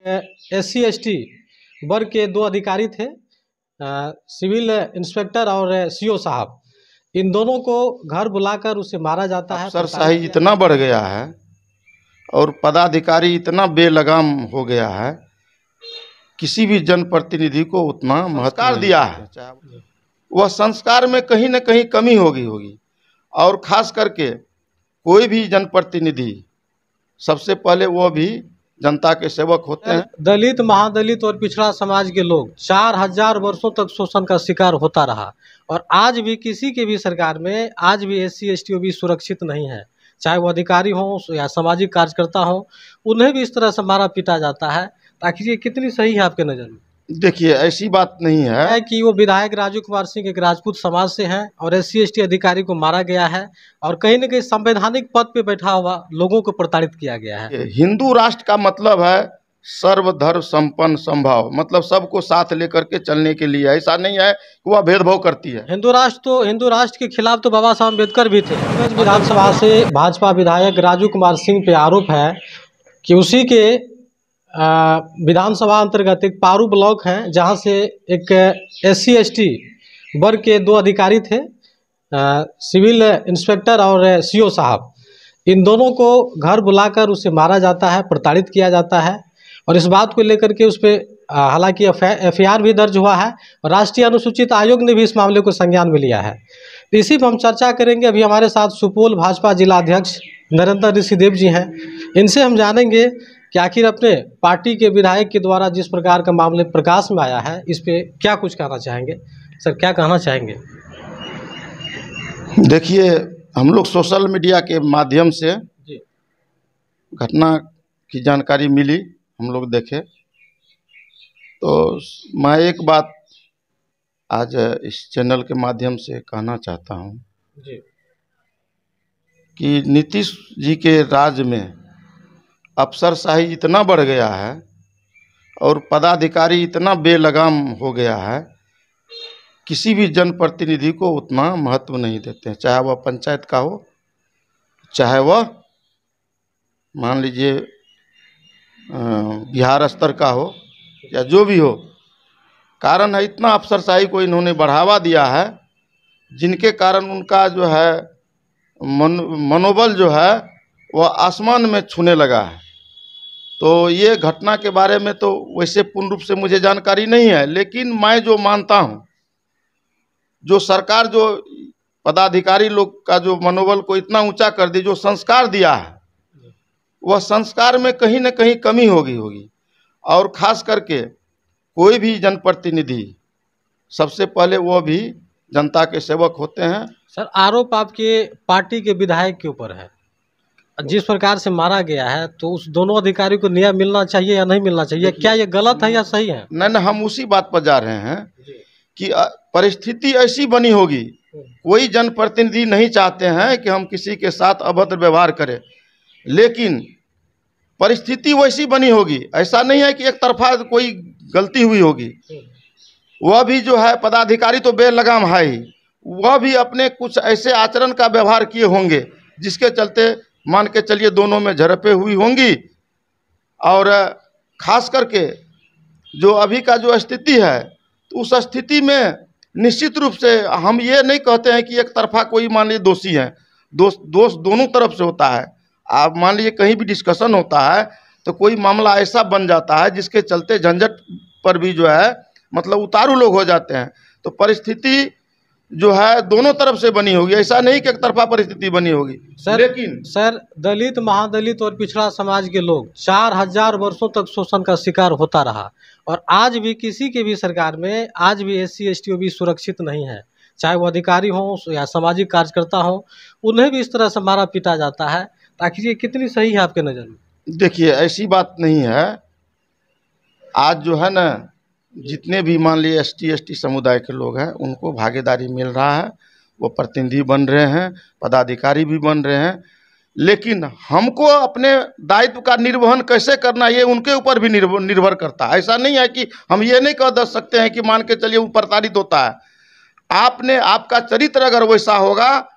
SC/ST वर्ग के दो अधिकारी थे, सिविल इंस्पेक्टर और सीओ साहब। इन दोनों को घर बुलाकर उसे मारा जाता है। अफसरशाही इतना बढ़ गया है और पदाधिकारी इतना बेलगाम हो गया है, किसी भी जनप्रतिनिधि को उतना महत्व दिया है। वह संस्कार में कहीं न कहीं कमी होगी और खास करके कोई भी जनप्रतिनिधि सबसे पहले वह भी जनता के सेवक होते हैं। दलित, महादलित और पिछड़ा समाज के लोग 4000 वर्षों तक शोषण का शिकार होता रहा और आज भी किसी के भी सरकार में आज भी SC/ST भी सुरक्षित नहीं है। चाहे वो अधिकारी हो या सामाजिक कार्यकर्ता हो, उन्हें भी इस तरह से मारा पीटा जाता है। ताकि ये कितनी सही है आपके नज़र में? देखिए, ऐसी बात नहीं है कि वो विधायक राजू कुमार सिंह एक राजपूत समाज से हैं और SC/ST अधिकारी को मारा गया है और कहीं न कहीं संवैधानिक पद पे बैठा हुआ लोगों को प्रताड़ित किया गया है। हिंदू राष्ट्र का मतलब है सर्वधर्म संपन्न संभाव, मतलब सबको साथ लेकर के चलने के लिए। ऐसा नहीं है कि वह भेदभाव करती है। हिंदू राष्ट्र के खिलाफ तो बाबा साहब अम्बेडकर भी थे। विधानसभा से भाजपा विधायक राजू कुमार सिंह पे आरोप है कि उसी के विधानसभा अंतर्गत एक पारू ब्लॉक है, जहां से एक SC/ST वर्ग के दो अधिकारी थे, सिविल इंस्पेक्टर और सीओ साहब। इन दोनों को घर बुलाकर उसे मारा जाता है, प्रताड़ित किया जाता है और इस बात को लेकर के उस पर हालांकि FIR भी दर्ज हुआ है और राष्ट्रीय अनुसूचित आयोग ने भी इस मामले को संज्ञान में लिया है। तो इसी पर हम चर्चा करेंगे। अभी हमारे साथ सुपौल भाजपा जिला अध्यक्ष नरेंद्र ऋषिदेव जी हैं। इनसे हम जानेंगे कि आखिर अपने पार्टी के विधायक के द्वारा जिस प्रकार का मामले प्रकाश में आया है, इस पे क्या कुछ कहना चाहेंगे? सर, क्या कहना चाहेंगे? देखिए, हम लोग सोशल मीडिया के माध्यम से घटना की जानकारी मिली, हम लोग देखे, तो मैं एक बात आज इस चैनल के माध्यम से कहना चाहता हूँ कि नीतीश जी के राज में अफसरशाही इतना बढ़ गया है और पदाधिकारी इतना बेलगाम हो गया है, किसी भी जनप्रतिनिधि को उतना महत्व नहीं देते हैं। चाहे वह पंचायत का हो, चाहे वह मान लीजिए बिहार स्तर का हो या जो भी हो। कारण है इतना अफसरशाही को इन्होंने बढ़ावा दिया है, जिनके कारण उनका जो है मनोबल जो है वह आसमान में छूने लगा है। तो ये घटना के बारे में तो वैसे पूर्ण रूप से मुझे जानकारी नहीं है, लेकिन मैं जो मानता हूँ, जो सरकार जो पदाधिकारी लोग का जो मनोबल को इतना ऊंचा कर दी, जो संस्कार दिया है, वह संस्कार में कहीं न कहीं कमी होगी और ख़ास करके कोई भी जनप्रतिनिधि सबसे पहले वह भी जनता के सेवक होते हैं। सर, आरोप आपके पार्टी के विधायक के ऊपर है। जिस प्रकार से मारा गया है, तो उस दोनों अधिकारी को न्याय मिलना चाहिए या नहीं मिलना चाहिए? क्या ये गलत है या सही है? नहीं, हम उसी बात पर जा रहे हैं कि परिस्थिति ऐसी बनी होगी, कोई जनप्रतिनिधि नहीं चाहते हैं कि हम किसी के साथ अभद्र व्यवहार करें, लेकिन परिस्थिति वैसी बनी होगी। ऐसा नहीं है कि एक तरफा कोई गलती हुई होगी। वह भी जो है पदाधिकारी तो बेलगाम है ही, वह भी अपने कुछ ऐसे आचरण का व्यवहार किए होंगे जिसके चलते मान के चलिए दोनों में झड़पें हुई होंगी। और खास करके जो अभी का जो स्थिति है, तो उस स्थिति में निश्चित रूप से हम ये नहीं कहते हैं कि एक तरफा कोई मान लीजिए दोषी है। दोष दोनों तरफ से होता है। आप मान लीजिए कहीं भी डिस्कशन होता है तो कोई मामला ऐसा बन जाता है जिसके चलते झंझट पर भी जो है मतलब उतारू लोग हो जाते हैं। तो परिस्थिति जो है दोनों तरफ से बनी होगी, ऐसा नहीं कि एक तरफा परिस्थिति बनी होगी। लेकिन सर, दलित, महादलित और पिछड़ा समाज के लोग 4000 वर्षों तक शोषण का शिकार होता रहा और आज भी किसी के भी सरकार में आज भी SC/ST भी सुरक्षित नहीं है। चाहे वो अधिकारी हो या सामाजिक कार्यकर्ता हो, उन्हें भी इस तरह से मारा पीटा जाता है। ताकि ये कितनी सही है आपके नज़र में? देखिए, ऐसी बात नहीं है। आज जो है ना, जितने भी मान लिए ST/ST समुदाय के लोग हैं, उनको भागीदारी मिल रहा है, वो प्रतिनिधि बन रहे हैं, पदाधिकारी भी बन रहे हैं। लेकिन हमको अपने दायित्व का निर्वहन कैसे करना, ये उनके ऊपर भी निर्भर करता है। ऐसा नहीं है कि हम ये नहीं कह सकते हैं कि मान के चलिए वो प्रताड़ित होता है। आपका चरित्र अगर वैसा होगा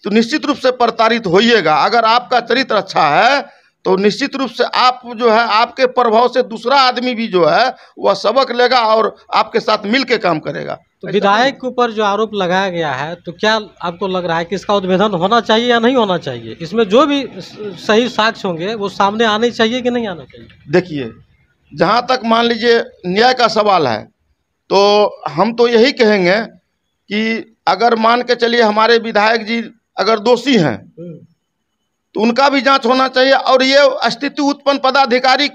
तो निश्चित रूप से प्रताड़ित होइएगा। अगर आपका चरित्र अच्छा है तो निश्चित रूप से आप जो है आपके प्रभाव से दूसरा आदमी भी जो है वह सबक लेगा और आपके साथ मिल के काम करेगा। तो विधायक के ऊपर जो आरोप लगाया गया है, तो क्या आपको लग रहा है कि इसका उद्भेदन होना चाहिए या नहीं होना चाहिए? इसमें जो भी सही साक्ष्य होंगे वो सामने आने चाहिए कि नहीं आना चाहिए? देखिए, जहाँ तक मान लीजिए न्याय का सवाल है, तो हम तो यही कहेंगे कि अगर मान के चलिए हमारे विधायक जी अगर दोषी हैं तो उनका भी जांच होना चाहिए, और ये स्थिति उत्पन्न पदाधिकारी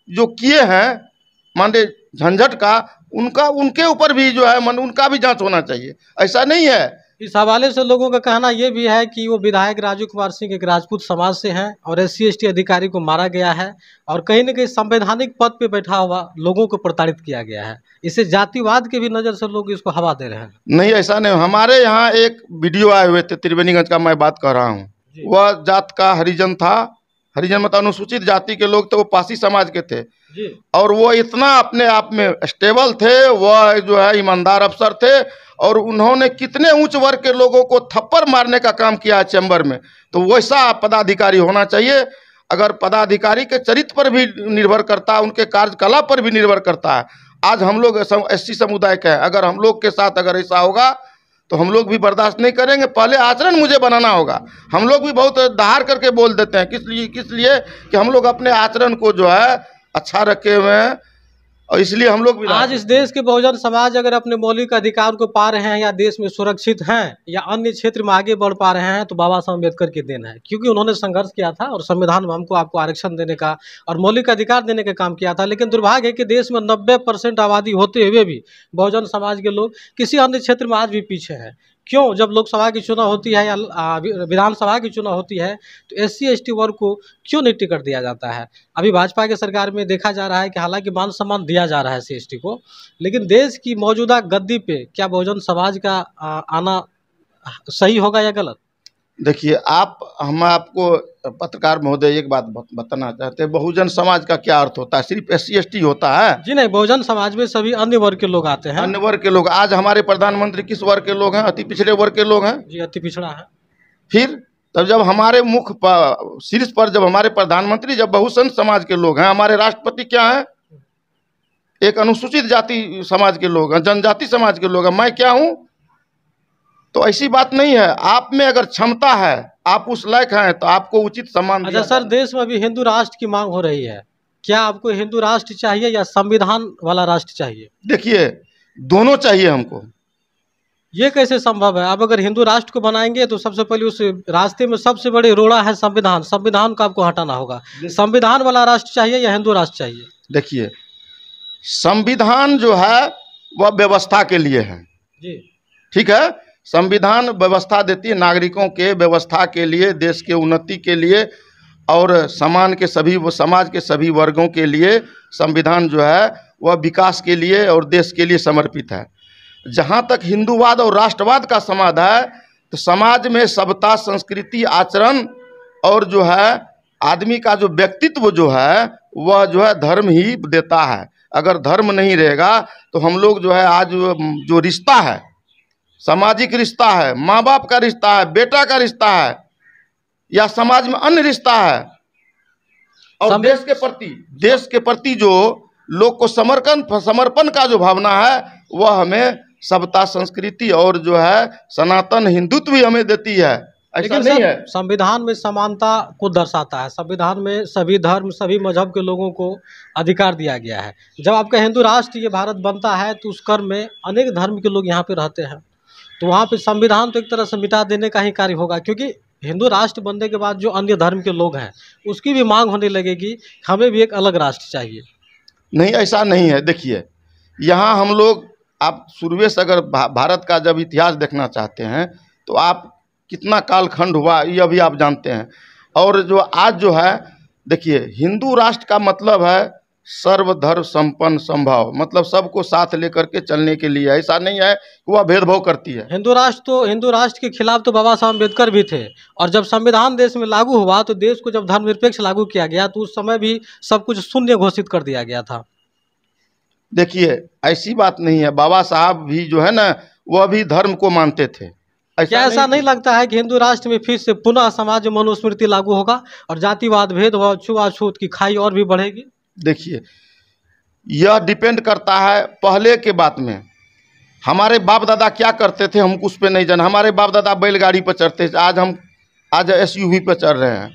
जो किए हैं मान लीजिए झंझट का, उनके ऊपर भी जो है उनका भी जांच होना चाहिए। ऐसा नहीं है। इस हवाले से लोगों का कहना यह भी है कि वो विधायक राजू कुमार सिंह एक राजपूत समाज से हैं और SC/ST अधिकारी को मारा गया है और कहीं न कहीं संवैधानिक पद पे बैठा हुआ लोगों को प्रताड़ित किया गया है। इसे जातिवाद के भी नज़र से लोग इसको हवा दे रहे हैं। नहीं, ऐसा नहीं। हमारे यहाँ एक वीडियो आए हुए थे, त्रिवेणीगंज का मैं बात कर रहा हूँ। वह जात का हरिजन था, हरिजन मतलब अनुसूचित जाति के लोग थे, वो पासी समाज के थे जी। और वो इतना अपने आप में स्टेबल थे, वह जो है ईमानदार अफसर थे, और उन्होंने कितने उच्च वर्ग के लोगों को थप्पड़ मारने का काम किया है चैम्बर में। तो वैसा पदाधिकारी होना चाहिए। अगर पदाधिकारी के चरित्र पर भी निर्भर करता है, उनके कार्यकलाप पर भी निर्भर करता है। आज हम लोग SC समुदाय के हैं, अगर हम लोग के साथ अगर ऐसा होगा तो हम लोग भी बर्दाश्त नहीं करेंगे। पहले आचरण मुझे बनाना होगा। हम लोग भी बहुत दहाड़ करके बोल देते हैं, किस लिए कि हम लोग अपने आचरण को जो है अच्छा रखे हुए हैं, और इसलिए हम लोग भी आज इस देश के बहुजन समाज अगर अपने मौलिक अधिकार को पा रहे हैं या देश में सुरक्षित हैं या अन्य क्षेत्र में आगे बढ़ पा रहे हैं तो बाबा साहब अम्बेडकर की देन है, क्योंकि उन्होंने संघर्ष किया था और संविधान में हमको आपको आरक्षण देने का और मौलिक अधिकार देने का काम किया था। लेकिन दुर्भाग्य है कि देश में 90% आबादी होते हुए भी बहुजन समाज के लोग किसी अन्य क्षेत्र में आज भी पीछे हैं। क्यों? जब लोकसभा की चुनाव होती है या विधानसभा की चुनाव होती है तो SC/ST वर्ग को क्यों नहीं टिकट दिया जाता है? अभी भाजपा के सरकार में देखा जा रहा है कि हालांकि मान सम्मान दिया जा रहा है SC/ST को, लेकिन देश की मौजूदा गद्दी पे क्या बहुजन समाज का आना सही होगा या गलत? देखिए, हम आपको पत्रकार महोदय एक बात बताना चाहते हैं, बहुजन समाज का क्या अर्थ होता है? सिर्फ SC/ST होता है? जी नहीं, बहुजन समाज में सभी अन्य वर्ग के लोग आते हैं। अन्य वर्ग के लोग। आज हमारे प्रधानमंत्री किस वर्ग के लोग हैं? अति पिछड़े वर्ग के लोग हैं जी, अति पिछड़ा है। फिर तब जब हमारे मुख्य शीर्ष पर जब हमारे प्रधानमंत्री जब बहुजन समाज के लोग हैं, हमारे राष्ट्रपति क्या है? एक अनुसूचित जाति समाज के लोग हैं, जनजाति समाज के लोग हैं। मैं क्या हूँ? तो ऐसी बात नहीं है। आप में अगर क्षमता है, आप उस लायक हैं, तो आपको उचित सम्मान। अच्छा सर, देश में अभी हिंदू राष्ट्र की मांग हो रही है, क्या आपको हिंदू राष्ट्र चाहिए या संविधान वाला राष्ट्र चाहिए? देखिए, दोनों चाहिए हमको। ये कैसे संभव है? आप अगर हिंदू राष्ट्र को बनाएंगे तो सबसे पहले उस रास्ते में सबसे बड़ी रोड़ा है संविधान। संविधान को आपको हटाना होगा। संविधान वाला राष्ट्र चाहिए या हिंदू राष्ट्र चाहिए? देखिए, संविधान जो है वह व्यवस्था के लिए है जी, ठीक है। संविधान व्यवस्था देती है नागरिकों के व्यवस्था के लिए, देश के उन्नति के लिए और समाज के सभी वर्गों के लिए संविधान जो है वह विकास के लिए और देश के लिए समर्पित है। जहाँ तक हिंदूवाद और राष्ट्रवाद का समाज है तो समाज में सभ्यता, संस्कृति, आचरण और जो है आदमी का जो व्यक्तित्व जो है वह जो है धर्म ही देता है। अगर धर्म नहीं रहेगा तो हम लोग जो है आज जो रिश्ता है, सामाजिक रिश्ता है, माँ बाप का रिश्ता है, बेटा का रिश्ता है या समाज में अन्य रिश्ता है और देश के प्रति जो लोग को समर्पण का जो भावना है वह हमें सभ्यता, संस्कृति और जो है सनातन हिंदुत्व भी हमें देती है। ऐसा नहीं है। संविधान में समानता को दर्शाता है। संविधान में सभी धर्म, सभी मजहब के लोगों को अधिकार दिया गया है। जब आपका हिंदू राष्ट्र ये भारत बनता है तो उस क्रम में अनेक धर्म के लोग यहाँ पे रहते हैं, तो वहाँ पे संविधान तो एक तरह से मिटा देने का ही कार्य होगा, क्योंकि हिंदू राष्ट्र बनने के बाद जो अन्य धर्म के लोग हैं उसकी भी मांग होने लगेगी, हमें भी एक अलग राष्ट्र चाहिए। नहीं, ऐसा नहीं है। देखिए, यहाँ हम लोग, आप शुरू से अगर भारत का जब इतिहास देखना चाहते हैं तो आप कितना कालखंड हुआ ये अभी आप जानते हैं। और जो आज जो है, देखिए, हिंदू राष्ट्र का मतलब है सर्वधर्म संपन्न संभाव, मतलब सबको साथ लेकर के चलने के लिए। ऐसा नहीं है कि वह भेदभाव करती है। हिंदू राष्ट्र के खिलाफ तो बाबा साहब अम्बेडकर भी थे, और जब संविधान देश में लागू हुआ तो देश को जब धर्मनिरपेक्ष लागू किया गया तो उस समय भी सब कुछ शून्य घोषित कर दिया गया था। देखिए, ऐसी बात नहीं है। बाबा साहब भी जो है ना वह भी धर्म को मानते थे। क्या ऐसा नहीं लगता है कि हिंदू राष्ट्र में फिर से पुनः समाज मनुस्मृति लागू होगा और जातिवाद, भेदभाव, छुआछूत की खाई और भी बढ़ेगी? देखिए, यह डिपेंड करता है पहले के बात में। हमारे बाप दादा क्या करते थे हम उस पर नहीं जाना। हमारे बाप दादा बैलगाड़ी पर चढ़ते थे, आज SUV पर चढ़ रहे हैं।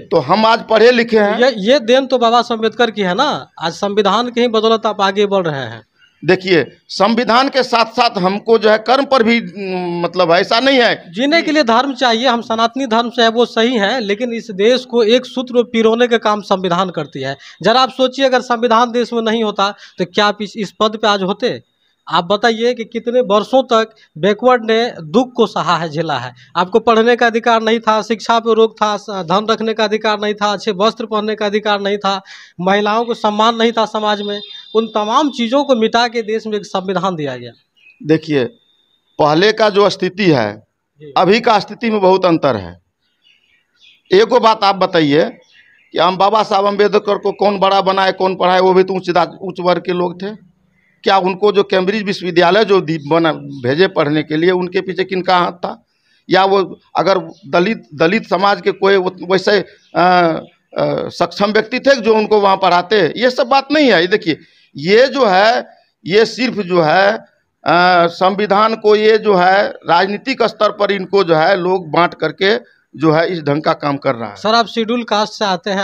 तो हम आज पढ़े लिखे हैं। ये देन तो बाबा साहब अम्बेडकर की है ना। आज संविधान की ही बदौलत आप आगे बढ़ रहे हैं। देखिए, संविधान के साथ साथ हमको जो है कर्म पर भी मतलब ऐसा नहीं है। जीने के लिए धर्म चाहिए, हम सनातनी धर्म से है वो सही है, लेकिन इस देश को एक सूत्र में पिरोने का काम संविधान करती है। जरा आप सोचिए, अगर संविधान देश में नहीं होता तो क्या आप इस पद पे आज होते? आप बताइए कि कितने वर्षों तक बैकवर्ड ने दुख को सहा है, झेला है। आपको पढ़ने का अधिकार नहीं था, शिक्षा पे रोक था, धन रखने का अधिकार नहीं था, अच्छे वस्त्र पहनने का अधिकार नहीं था, महिलाओं को सम्मान नहीं था समाज में। उन तमाम चीज़ों को मिटा के देश में एक संविधान दिया गया। देखिए, पहले का जो स्थिति है अभी का स्थिति में बहुत अंतर है। एक बात आप बताइए कि हम बाबा साहब अम्बेडकर को कौन बड़ा बनाए, कौन पढ़ाए? वो भी तो उच्च वर्ग के लोग थे। क्या उनको जो कैम्ब्रिज विश्वविद्यालय जो भेजे पढ़ने के लिए, उनके पीछे किनका हाथ था? या वो अगर दलित समाज के कोई वैसे सक्षम व्यक्ति थे जो उनको वहाँ पढ़ाते? ये सब बात नहीं है। देखिए, ये जो है ये सिर्फ जो है संविधान को ये जो है राजनीतिक स्तर पर इनको जो है लोग बांट करके जो है इस ढंग का काम कर रहा है। सर, आप शेड्यूल कास्ट से आते हैं,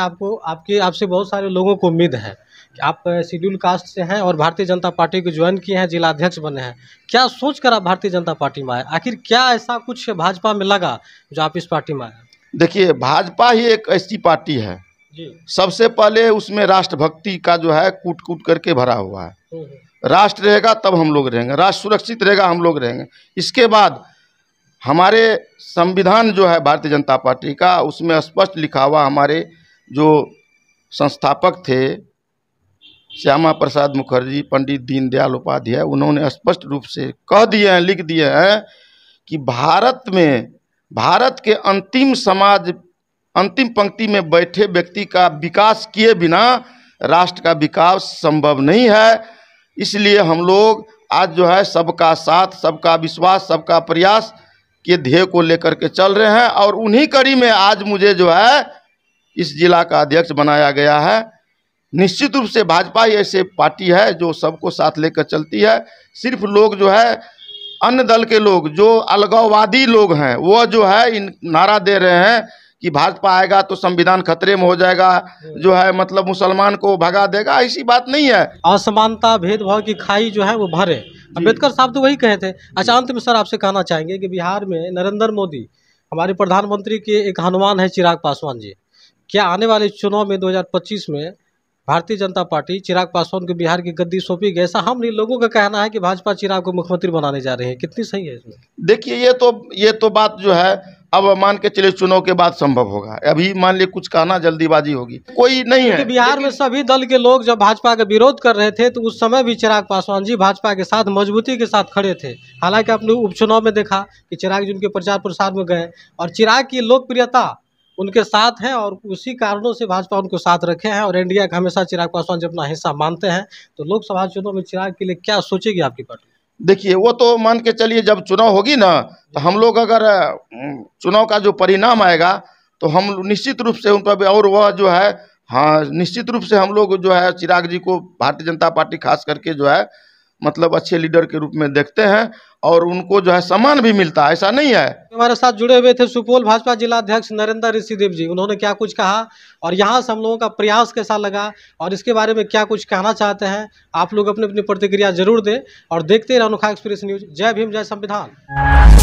आपसे बहुत सारे लोगों को उम्मीद है कि आप शेड्यूल कास्ट से हैं और भारतीय जनता पार्टी को ज्वाइन किए हैं, जिला अध्यक्ष बने हैं। क्या सोच कर आप भारतीय जनता पार्टी में आए? आखिर क्या ऐसा कुछ भाजपा में लगा जो आप इस पार्टी में आए? देखिए, भाजपा ही एक ऐसी पार्टी है जी, सबसे पहले उसमें राष्ट्रभक्ति का जो है कूट कूट करके भरा हुआ है। राष्ट्र रहेगा तब हम लोग रहेंगे, राष्ट्र सुरक्षित रहेगा हम लोग रहेंगे। इसके बाद हमारे संविधान जो है भारतीय जनता पार्टी का, उसमें स्पष्ट लिखा हुआ, हमारे जो संस्थापक थे श्यामा प्रसाद मुखर्जी, पंडित दीनदयाल उपाध्याय, उन्होंने स्पष्ट रूप से कह दिए हैं, लिख दिए हैं कि भारत के अंतिम पंक्ति में बैठे व्यक्ति का विकास किए बिना राष्ट्र का विकास संभव नहीं है। इसलिए हम लोग आज जो है सबका साथ, सबका विश्वास, सबका प्रयास के ध्येय को लेकर के चल रहे हैं। और उन्हीं कड़ी में आज मुझे जो है इस जिला का अध्यक्ष बनाया गया है। निश्चित रूप से भाजपा ही ऐसे पार्टी है जो सबको साथ लेकर चलती है। सिर्फ लोग जो है अन्य दल के लोग जो अलगाववादी लोग हैं वो जो है इन नारा दे रहे हैं कि भाजपा आएगा तो संविधान खतरे में हो जाएगा, जो है मतलब मुसलमान को भगा देगा। ऐसी बात नहीं है। असमानता, भेदभाव की खाई जो है वो भरे। अम्बेडकर साहब तो वही कहे थे। अच्छा, अंत में सर आपसे कहना चाहेंगे कि बिहार में नरेंद्र मोदी, हमारे प्रधानमंत्री के एक हनुमान है चिराग पासवान जी, क्या आने वाले चुनाव में 2025 में भारतीय जनता पार्टी चिराग पासवान को बिहार की गद्दी सौंपी गई? ऐसा हम लोगों का कहना है कि भाजपा चिराग को मुख्यमंत्री बनाने जा रही है। कितनी सही है इसमें? देखिए, ये तो बात जो है अब मान के चलिए चुनाव के बाद संभव होगा। अभी मान लिया कुछ कहना जल्दीबाजी होगी, कोई नहीं है। बिहार में सभी दल के लोग जब भाजपा का विरोध कर रहे थे तो उस समय भी चिराग पासवान जी भाजपा के साथ मजबूती के साथ खड़े थे। हालांकि आपने उपचुनाव में देखा कि चिराग जी उनके प्रचार प्रसार में गए और चिराग की लोकप्रियता उनके साथ है और उसी कारणों से भाजपा उनको साथ रखे हैं। और इंडिया का हमेशा चिराग पासवान जब अपना हिस्सा मानते हैं। तो लोकसभा चुनाव में चिराग के लिए क्या सोचेगी आपकी पार्टी? देखिए, वो तो मान के चलिए जब चुनाव होगी ना तो हम लोग अगर चुनाव का जो परिणाम आएगा तो हम निश्चित रूप से उन पर, और वह जो है हाँ निश्चित रूप से हम लोग जो है चिराग जी को भारतीय जनता पार्टी खास करके जो है मतलब अच्छे लीडर के रूप में देखते हैं और उनको जो है सम्मान भी मिलता है। ऐसा नहीं है। हमारे साथ जुड़े हुए थे सुपौल भाजपा जिला अध्यक्ष नरेंद्र ऋषिदेव जी। उन्होंने क्या कुछ कहा और यहाँ से हम लोगों का प्रयास कैसा लगा और इसके बारे में क्या कुछ कहना चाहते हैं, आप लोग अपनी अपनी प्रतिक्रिया जरूर दें और देखते रहो अनोखा एक्सप्रेस न्यूज। जय भीम, जय संविधान।